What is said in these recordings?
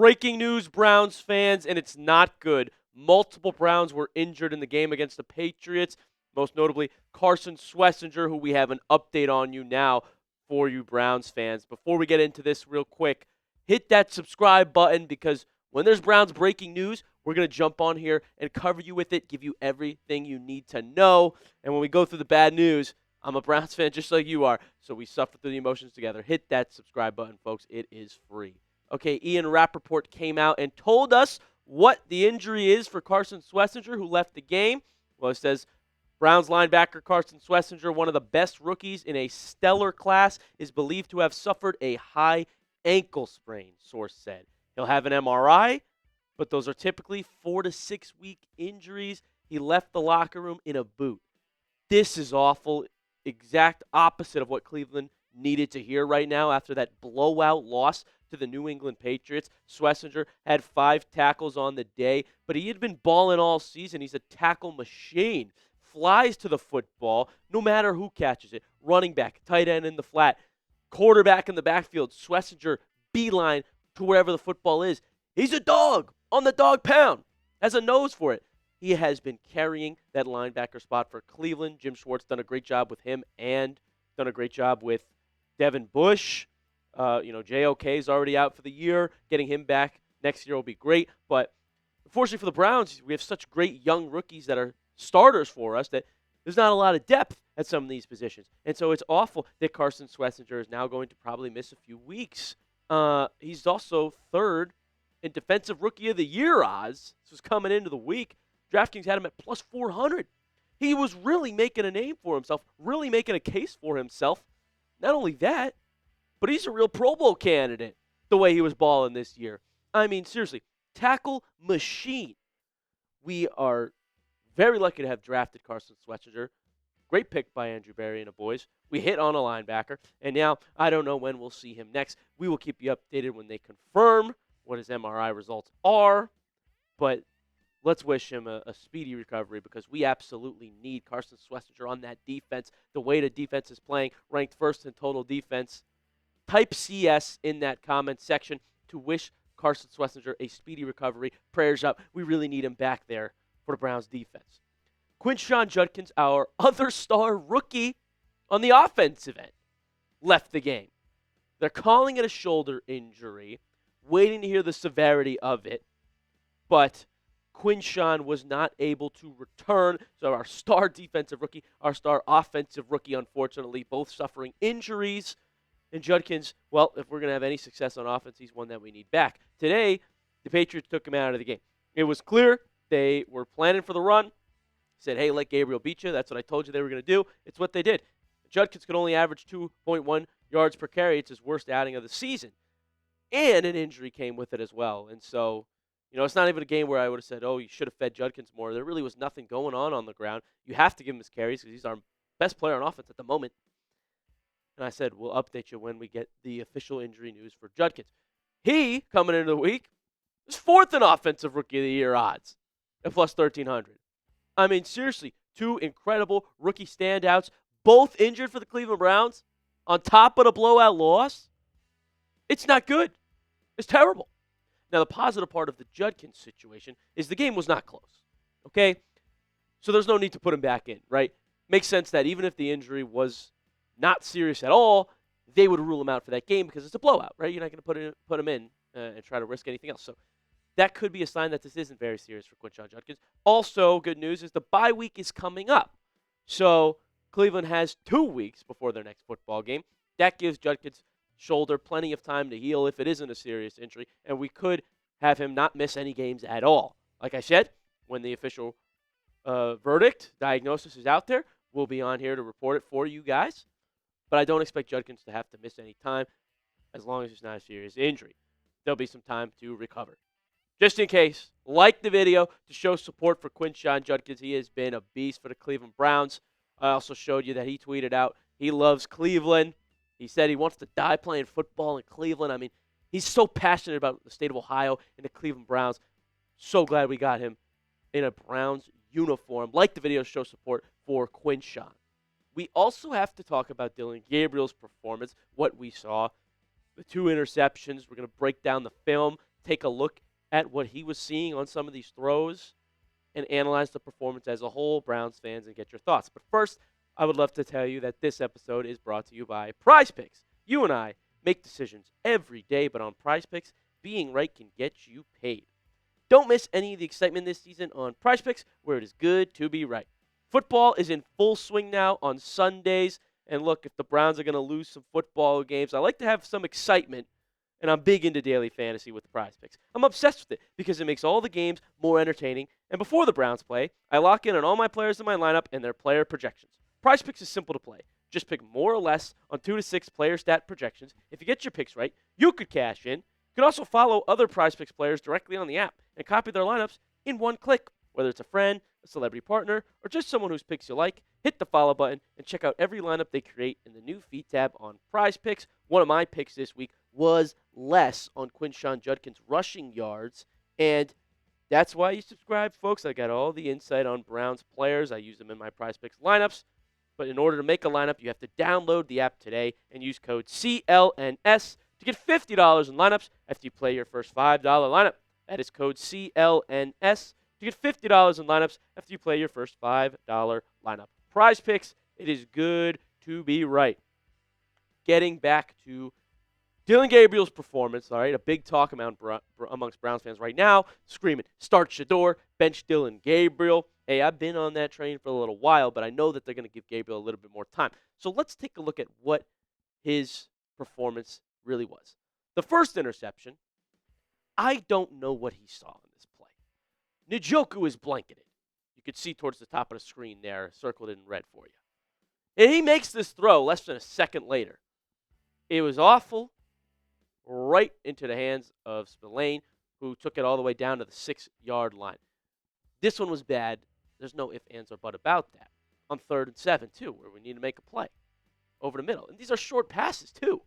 Breaking news, Browns fans, and it's not good. Multiple Browns were injured in the game against the Patriots, most notably Carson Schwesinger, who we have an update on you now for you Browns fans. Before we get into this real quick, hit that subscribe button because when there's Browns breaking news, we're going to jump on here and cover you with it, give you everything you need to know. And when we go through the bad news, I'm a Browns fan just like you are, so we suffer through the emotions together. Hit that subscribe button, folks. It is free. Okay, Ian Rappaport came out and told us what the injury is for Carson Schwesinger, who left the game. Well, it says Browns linebacker Carson Schwesinger, one of the best rookies in a stellar class, is believed to have suffered a high ankle sprain, source said. He'll have an MRI, but those are typically 4 to 6 week injuries. He left the locker room in a boot. This is awful. Exact opposite of what Cleveland needed to hear right now after that blowout loss to the New England Patriots. Schwesinger had 5 tackles on the day, but he had been balling all season. He's a tackle machine. Flies to the football, no matter who catches it. Running back, tight end in the flat, quarterback in the backfield. Schwesinger, beeline to wherever the football is. He's a dog on the dog pound. Has a nose for it. He has been carrying that linebacker spot for Cleveland. Jim Schwartz done a great job with him and done a great job with Devin Bush. JOK is already out for the year. Getting him back next year will be great. But unfortunately for the Browns, we have such great young rookies that are starters for us that there's not a lot of depth at some of these positions. And so it's awful that Carson Schwesinger is now going to probably miss a few weeks. He's also third in Defensive Rookie of the Year odds. This was coming into the week. DraftKings had him at plus 400. He was really making a name for himself, really making a case for himself. Not only that, but he's a real Pro Bowl candidate the way he was balling this year. I mean, seriously, tackle machine. We are very lucky to have drafted Carson Schwesinger. Great pick by Andrew Berry and the boys. We hit on a linebacker, and now I don't know when we'll see him next. We will keep you updated when they confirm what his MRI results are, but let's wish him a speedy recovery because we absolutely need Carson Schwesinger on that defense. The way the defense is playing, ranked first in total defense. Type CS in that comment section to wish Carson Schwesinger a speedy recovery. Prayers up. We really need him back there for the Browns defense. Quinshon Judkins, our other star rookie on the offensive end, left the game. They're calling it a shoulder injury, waiting to hear the severity of it, but Quinshon was not able to return. So our star defensive rookie, our star offensive rookie, unfortunately, both suffering injuries. And Judkins, well, if we're going to have any success on offense, he's one that we need back. Today, the Patriots took him out of the game. It was clear they were planning for the run. Said, hey, let Gabriel beat you. That's what I told you they were going to do. It's what they did. Judkins could only average 2.1 yards per carry. It's his worst outing of the season. And an injury came with it as well. And so, it's not even a game where I would have said, oh, you should have fed Judkins more. There really was nothing going on the ground. You have to give him his carries because he's our best player on offense at the moment. And I said, we'll update you when we get the official injury news for Judkins. He, coming into the week, was fourth in Offensive Rookie of the Year odds at plus 1,300. I mean, seriously, 2 incredible rookie standouts, both injured for the Cleveland Browns, on top of the blowout loss. It's not good. It's terrible. Now, the positive part of the Judkins situation is the game was not close, okay? So there's no need to put him back in, right? Makes sense that even if the injury was not serious at all, they would rule him out for that game because it's a blowout, right? You're not going to put him in and try to risk anything else. So that could be a sign that this isn't very serious for Quinshon Judkins. Also, good news is the bye week is coming up. So Cleveland has 2 weeks before their next football game. That gives Judkins' shoulder plenty of time to heal if it isn't a serious injury, and we could have him not miss any games at all. Like I said, when the official diagnosis is out there, we'll be on here to report it for you guys. But I don't expect Judkins to have to miss any time as long as it's not a serious injury. There'll be some time to recover. Just in case, like the video to show support for Quinshon Judkins. He has been a beast for the Cleveland Browns. I also showed you that he tweeted out he loves Cleveland. He said he wants to die playing football in Cleveland. I mean, he's so passionate about the state of Ohio and the Cleveland Browns. So glad we got him in a Browns uniform. Like the video, show support for Quinshon. We also have to talk about Dillon Gabriel's performance, what we saw. The 2 interceptions. We're going to break down the film. take a look at what he was seeing on some of these throws and analyze the performance as a whole, Browns fans, and get your thoughts. But first, I would love to tell you that this episode is brought to you by Prize Picks. You and I make decisions every day, but on Prize Picks, being right can get you paid. Don't miss any of the excitement this season on Prize Picks, where it is good to be right. Football is in full swing now on Sundays. And look, if the Browns are going to lose some football games, I like to have some excitement, and I'm big into daily fantasy with the Prize Picks. I'm obsessed with it because it makes all the games more entertaining. And before the Browns play, I lock in on all my players in my lineup and their player projections. Prize Picks is simple to play. Just pick more or less on 2 to 6 player stat projections. If you get your picks right, you could cash in. You can also follow other Prize Picks players directly on the app and copy their lineups in one click. Whether it's a friend, a celebrity partner, or just someone whose picks you like, hit the follow button and check out every lineup they create in the new feed tab on Prize Picks. One of my picks this week was less on Quinshon Judkins rushing yards, and that's why you subscribe, folks. I got all the insight on Browns players. I use them in my Prize Picks lineups. But in order to make a lineup, you have to download the app today and use code CLNS to get $50 in lineups after you play your first $5 lineup. That is code CLNS to get $50 in lineups after you play your first $5 lineup. Prize Picks, it is good to be right. Getting back to Dillon Gabriel's performance, all right, a big talk amongst Browns fans right now, screaming, start Shador, bench Dillon Gabriel. Hey, I've been on that train for a little while, but I know that they're going to give Gabriel a little bit more time. So let's take a look at what his performance really was. The first interception, I don't know what he saw in this play. Njoku is blanketed. You could see towards the top of the screen there, circled in red for you. And he makes this throw less than a second later. It was awful, right into the hands of Spillane, who took it all the way down to the 6-yard line. This one was bad. There's no ifs, ands, or buts about that. On 3rd and 7, too, where we need to make a play over the middle. And these are short passes, too.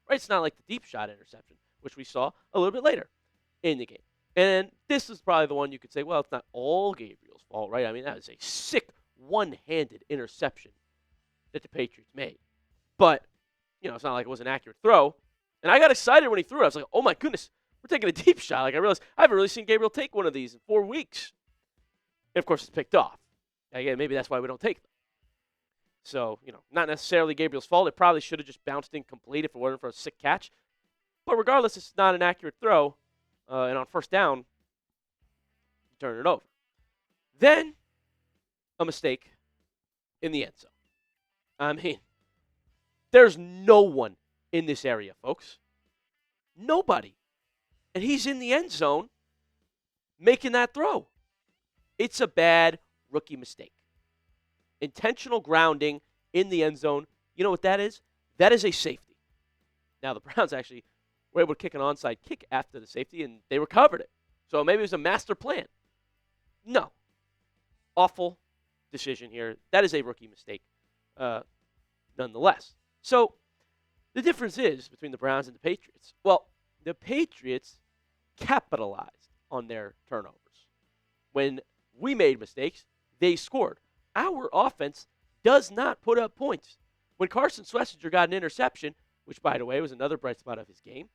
Right? It's not like the deep shot interception, which we saw a little bit later in the game. And this is probably the one you could say, well, it's not all Gabriel's fault, right? I mean, that is a sick one-handed interception that the Patriots made. But, you know, it's not like it was an accurate throw. And I got excited when he threw it. I was like, oh, my goodness, we're taking a deep shot. Like, I realized I haven't really seen Gabriel take one of these in 4 weeks. And, of course, it's picked off. Again, maybe that's why we don't take them. So, you know, not necessarily Gabriel's fault. It probably should have just bounced incomplete if it wasn't for a sick catch. But regardless, it's not an accurate throw. And on first down, you turn it over. Then, a mistake in the end zone. I mean, there's no one in this area, folks. Nobody. And he's in the end zone making that throw. It's a bad rookie mistake. Intentional grounding in the end zone. You know what that is? That is a safety. Now, the Browns actually were able to kick an onside kick after the safety, and they recovered it. So maybe it was a master plan. No. Awful decision here. That is a rookie mistake, nonetheless. So the difference is between the Browns and the Patriots. Well, the Patriots capitalized on their turnovers. When we made mistakes, they scored. Our offense does not put up points. When Carson Schwesinger got an interception, which, by the way, was another bright spot of his game,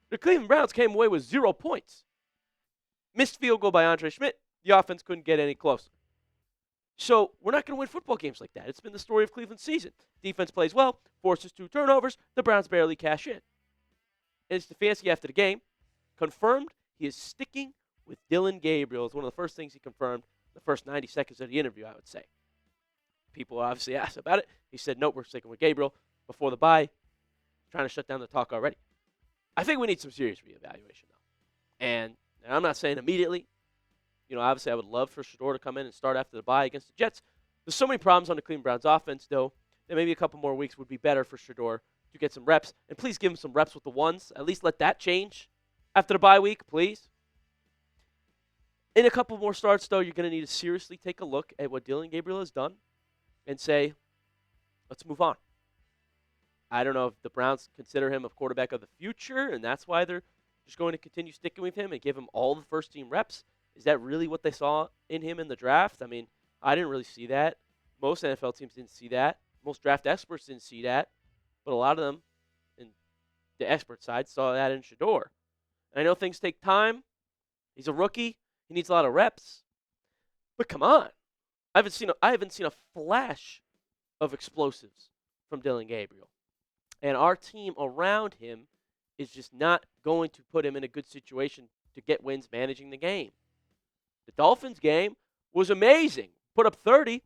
the Cleveland Browns came away with 0 points. Missed field goal by Andre Schmidt. The offense couldn't get any closer. So we're not going to win football games like that. It's been the story of Cleveland's season. Defense plays well, forces 2 turnovers. The Browns barely cash in. And Stefanski, after the game, confirmed he is sticking with Dillon Gabriel. It's one of the first things he confirmed the first 90 seconds of the interview, I would say. People obviously asked about it. He said, nope, we're sticking with Gabriel. Before the bye, trying to shut down the talk already. I think we need some serious reevaluation, though. And I'm not saying immediately. You know, obviously I would love for Shador to come in and start after the bye against the Jets. There's so many problems on the Cleveland Browns offense, though, that maybe a couple more weeks would be better for Shador to get some reps. And please give him some reps with the ones. At least let that change after the bye week, please. In a couple more starts, though, you're going to need to seriously take a look at what Dillon Gabriel has done and say, let's move on. I don't know if the Browns consider him a quarterback of the future, and that's why they're just going to continue sticking with him and give him all the first-team reps. Is that really what they saw in him in the draft? I mean, I didn't really see that. Most NFL teams didn't see that. Most draft experts didn't see that. But a lot of them, in the expert side, saw that in Shador. And I know things take time. He's a rookie. He needs a lot of reps. But come on. I haven't seen a flash of explosives from Dillon Gabriel. And our team around him is just not going to put him in a good situation to get wins managing the game. The Dolphins game was amazing. Put up 30.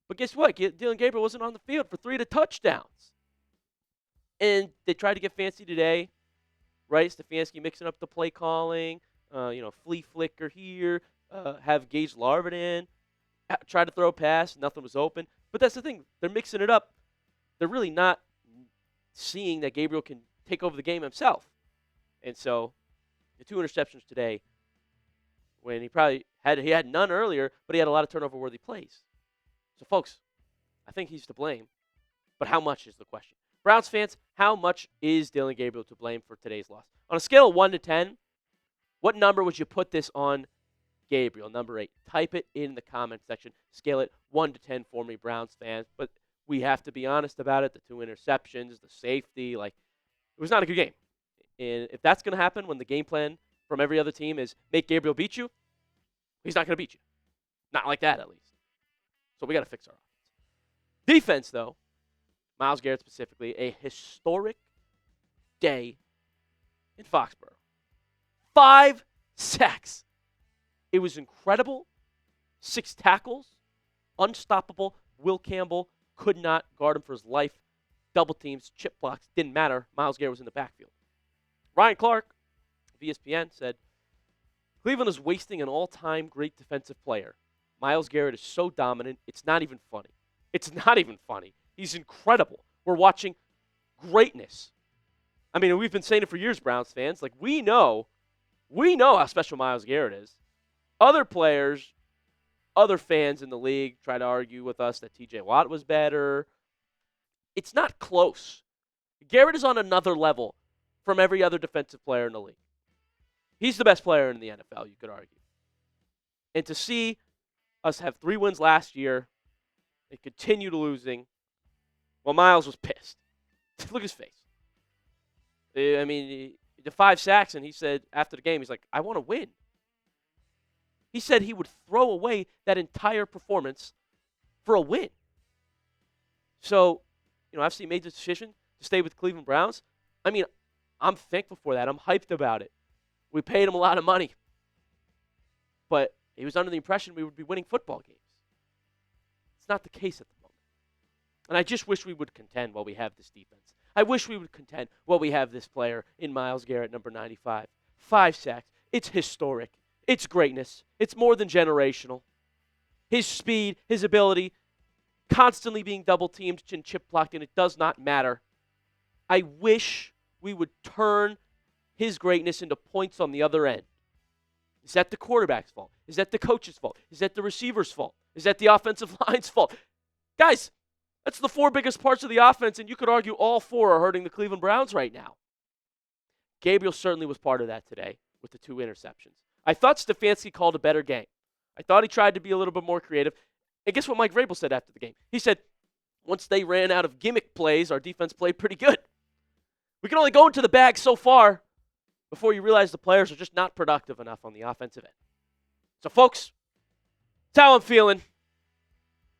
But guess what? Dillon Gabriel wasn't on the field for 3 touchdowns. And they tried to get fancy today, right? Stefanski mixing up the play calling, flea flicker here, have Gage Larvin in, try to throw a pass, nothing was open. But that's the thing. They're mixing it up. They're really not seeing that Gabriel can take over the game himself. And so the 2 interceptions today, when he had none earlier, but he had a lot of turnover-worthy plays. So, folks, I think he's to blame. But how much is the question? Browns fans, how much is Dillon Gabriel to blame for today's loss? On a scale of 1 to 10, what number would you put this on Gabriel? Number 8. Type it in the comment section. Scale it 1 to 10 for me, Browns fans. But we have to be honest about it. The 2 interceptions, the safety, it was not a good game. And if that's going to happen when the game plan from every other team is make Gabriel beat you, he's not going to beat you. Not like that, at least. So we got to fix our offense. Defense, though, Myles Garrett specifically, a historic day in Foxborough. 5 sacks. It was incredible. 6 tackles. Unstoppable. Will Campbell could not guard him for his life. Double teams, chip blocks, didn't matter. Myles Garrett was in the backfield. Ryan Clark of ESPN said, Cleveland is wasting an all-time great defensive player. Myles Garrett is so dominant, it's not even funny. It's not even funny. He's incredible. We're watching greatness. I mean, we've been saying it for years, Browns fans. We know how special Myles Garrett is. Other players, other fans in the league try to argue with us that TJ Watt was better. It's not close. Garrett is on another level from every other defensive player in the league. He's the best player in the NFL, you could argue. And to see us have 3 wins last year and continue to losing, well, Myles was pissed. Look at his face. I mean, the 5 sacks, and he said after the game, he's like, I want to win. He said he would throw away that entire performance for a win. So, I've seen made the decision to stay with the Cleveland Browns. I mean, I'm thankful for that. I'm hyped about it. We paid him a lot of money. But he was under the impression we would be winning football games. It's not the case at the moment. And I just wish we would contend while we have this defense. I wish we would contend while we have this player in Myles Garrett, number 95. 5 sacks. It's historic. It's greatness. It's more than generational. His speed, his ability, constantly being double-teamed and chip-blocked, and it does not matter. I wish we would turn his greatness into points on the other end. Is that the quarterback's fault? Is that the coach's fault? Is that the receiver's fault? Is that the offensive line's fault? Guys, that's the 4 biggest parts of the offense, and you could argue all 4 are hurting the Cleveland Browns right now. Gabriel certainly was part of that today with the 2 interceptions. I thought Stefanski called a better game. I thought he tried to be a little bit more creative. And guess what Mike Vrabel said after the game? He said, once they ran out of gimmick plays, our defense played pretty good. We can only go into the bag so far before you realize the players are just not productive enough on the offensive end. So, folks, that's how I'm feeling.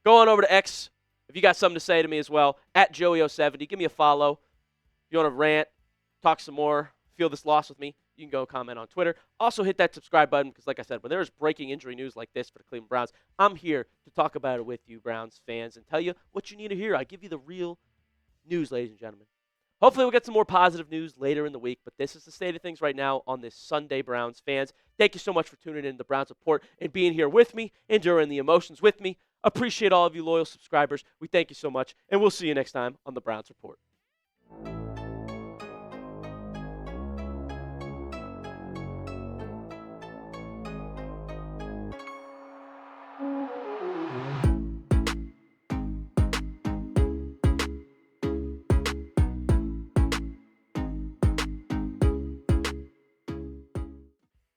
Go on over to X if you got something to say to me as well, at Joey070. Give me a follow. If you want to rant, talk some more, feel this loss with me, you can go comment on Twitter. Also, hit that subscribe button because, like I said, when there is breaking injury news like this for the Cleveland Browns, I'm here to talk about it with you, Browns fans, and tell you what you need to hear. I give you the real news, ladies and gentlemen. Hopefully, we'll get some more positive news later in the week, but this is the state of things right now on this Sunday, Browns fans. Thank you so much for tuning in to the Browns Report and being here with me, enduring the emotions with me. Appreciate all of you loyal subscribers. We thank you so much, and we'll see you next time on the Browns Report.